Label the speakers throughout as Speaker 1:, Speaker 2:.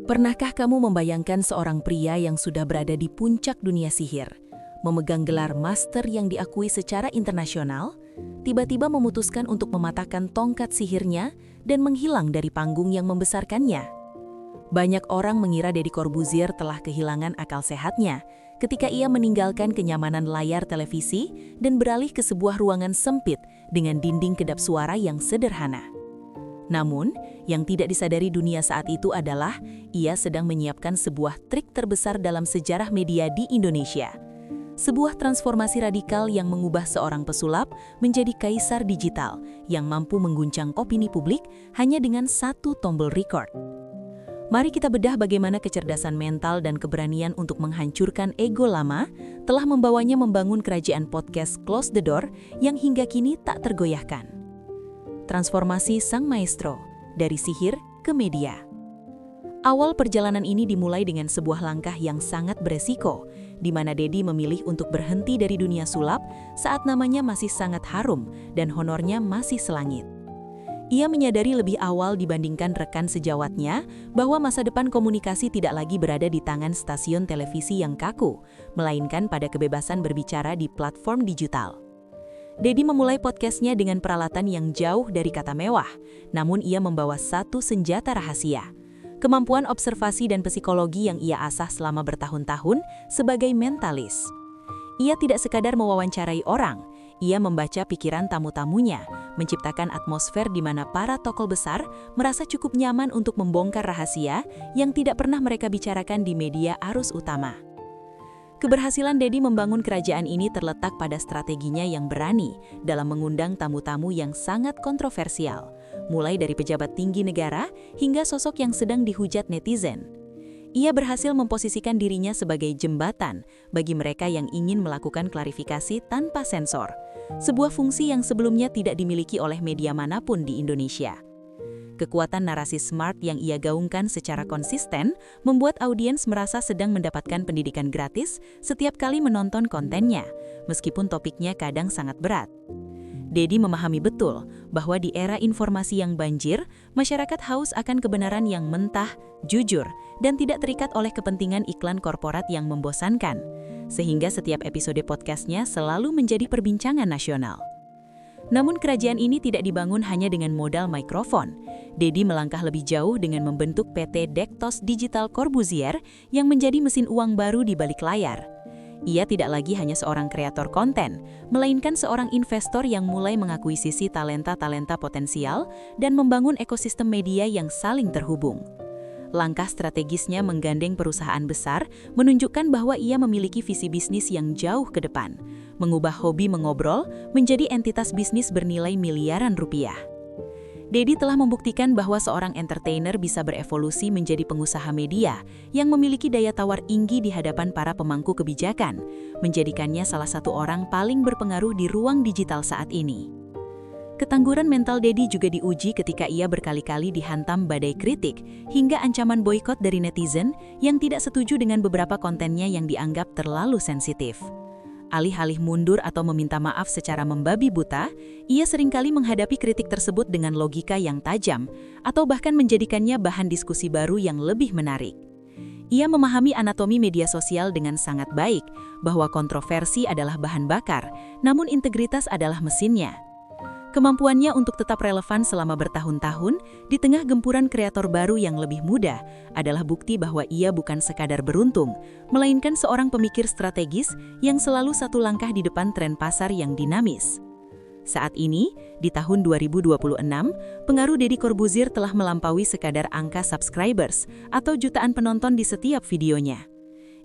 Speaker 1: Pernahkah kamu membayangkan seorang pria yang sudah berada di puncak dunia sihir, memegang gelar master yang diakui secara internasional, tiba-tiba memutuskan untuk mematahkan tongkat sihirnya dan menghilang dari panggung yang membesarkannya? Banyak orang mengira Deddy Corbuzier telah kehilangan akal sehatnya ketika ia meninggalkan kenyamanan layar televisi dan beralih ke sebuah ruangan sempit dengan dinding kedap suara yang sederhana. Namun, yang tidak disadari dunia saat itu adalah ia sedang menyiapkan sebuah trik terbesar dalam sejarah media di Indonesia. Sebuah transformasi radikal yang mengubah seorang pesulap menjadi kaisar digital yang mampu mengguncang opini publik hanya dengan satu tombol record. Mari kita bedah bagaimana kecerdasan mental dan keberanian untuk menghancurkan ego lama telah membawanya membangun kerajaan podcast Close the Door yang hingga kini tak tergoyahkan. Transformasi sang maestro, dari sihir ke media. Awal perjalanan ini dimulai dengan sebuah langkah yang sangat beresiko, di mana Deddy memilih untuk berhenti dari dunia sulap saat namanya masih sangat harum dan honornya masih selangit. Ia menyadari lebih awal dibandingkan rekan sejawatnya bahwa masa depan komunikasi tidak lagi berada di tangan stasiun televisi yang kaku, melainkan pada kebebasan berbicara di platform digital. Deddy memulai podcastnya dengan peralatan yang jauh dari kata mewah, namun ia membawa satu senjata rahasia, kemampuan observasi dan psikologi yang ia asah selama bertahun-tahun sebagai mentalis. Ia tidak sekadar mewawancarai orang, ia membaca pikiran tamu-tamunya, menciptakan atmosfer di mana para tokoh besar merasa cukup nyaman untuk membongkar rahasia yang tidak pernah mereka bicarakan di media arus utama. Keberhasilan Deddy membangun kerajaan ini terletak pada strateginya yang berani dalam mengundang tamu-tamu yang sangat kontroversial, mulai dari pejabat tinggi negara hingga sosok yang sedang dihujat netizen. Ia berhasil memposisikan dirinya sebagai jembatan bagi mereka yang ingin melakukan klarifikasi tanpa sensor, sebuah fungsi yang sebelumnya tidak dimiliki oleh media manapun di Indonesia. Kekuatan narasi smart yang ia gaungkan secara konsisten membuat audiens merasa sedang mendapatkan pendidikan gratis setiap kali menonton kontennya, meskipun topiknya kadang sangat berat. Deddy memahami betul bahwa di era informasi yang banjir, masyarakat haus akan kebenaran yang mentah, jujur, dan tidak terikat oleh kepentingan iklan korporat yang membosankan, sehingga setiap episode podcastnya selalu menjadi perbincangan nasional. Namun kerajaan ini tidak dibangun hanya dengan modal mikrofon. Deddy melangkah lebih jauh dengan membentuk PT Dektos Digital Corbuzier yang menjadi mesin uang baru di balik layar. Ia tidak lagi hanya seorang kreator konten, melainkan seorang investor yang mulai mengakuisisi talenta-talenta potensial dan membangun ekosistem media yang saling terhubung. Langkah strategisnya menggandeng perusahaan besar menunjukkan bahwa ia memiliki visi bisnis yang jauh ke depan, mengubah hobi mengobrol menjadi entitas bisnis bernilai miliaran rupiah. Deddy telah membuktikan bahwa seorang entertainer bisa berevolusi menjadi pengusaha media yang memiliki daya tawar tinggi di hadapan para pemangku kebijakan, menjadikannya salah satu orang paling berpengaruh di ruang digital saat ini. Ketangguhan mental Deddy juga diuji ketika ia berkali-kali dihantam badai kritik hingga ancaman boikot dari netizen yang tidak setuju dengan beberapa kontennya yang dianggap terlalu sensitif. Alih-alih mundur atau meminta maaf secara membabi buta, ia seringkali menghadapi kritik tersebut dengan logika yang tajam atau bahkan menjadikannya bahan diskusi baru yang lebih menarik. Ia memahami anatomi media sosial dengan sangat baik, bahwa kontroversi adalah bahan bakar, namun integritas adalah mesinnya. Kemampuannya untuk tetap relevan selama bertahun-tahun di tengah gempuran kreator baru yang lebih muda adalah bukti bahwa ia bukan sekadar beruntung, melainkan seorang pemikir strategis yang selalu satu langkah di depan tren pasar yang dinamis. Saat ini, di tahun 2026, pengaruh Deddy Corbuzier telah melampaui sekadar angka subscribers atau jutaan penonton di setiap videonya.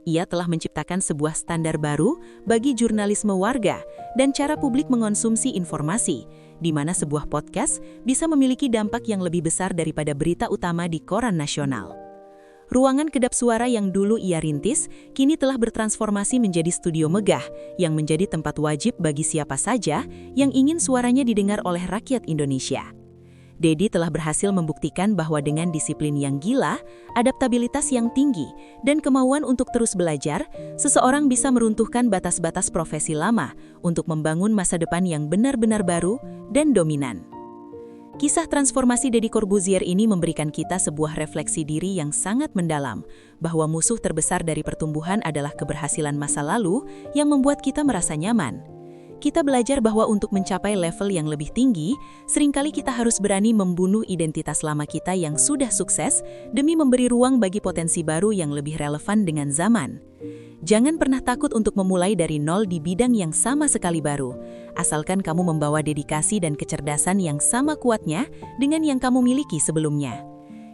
Speaker 1: Ia telah menciptakan sebuah standar baru bagi jurnalisme warga dan cara publik mengonsumsi informasi, di mana sebuah podcast bisa memiliki dampak yang lebih besar daripada berita utama di koran nasional. Ruangan kedap suara yang dulu ia rintis, kini telah bertransformasi menjadi studio megah yang menjadi tempat wajib bagi siapa saja yang ingin suaranya didengar oleh rakyat Indonesia. Deddy telah berhasil membuktikan bahwa dengan disiplin yang gila, adaptabilitas yang tinggi, dan kemauan untuk terus belajar, seseorang bisa meruntuhkan batas-batas profesi lama untuk membangun masa depan yang benar-benar baru dan dominan. Kisah transformasi Deddy Corbuzier ini memberikan kita sebuah refleksi diri yang sangat mendalam, bahwa musuh terbesar dari pertumbuhan adalah keberhasilan masa lalu yang membuat kita merasa nyaman. Kita belajar bahwa untuk mencapai level yang lebih tinggi, seringkali kita harus berani membunuh identitas lama kita yang sudah sukses demi memberi ruang bagi potensi baru yang lebih relevan dengan zaman. Jangan pernah takut untuk memulai dari nol di bidang yang sama sekali baru, asalkan kamu membawa dedikasi dan kecerdasan yang sama kuatnya dengan yang kamu miliki sebelumnya.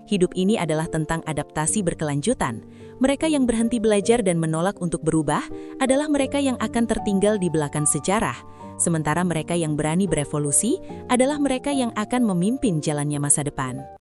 Speaker 1: Hidup ini adalah tentang adaptasi berkelanjutan. Mereka yang berhenti belajar dan menolak untuk berubah adalah mereka yang akan tertinggal di belakang sejarah, sementara mereka yang berani berevolusi adalah mereka yang akan memimpin jalannya masa depan.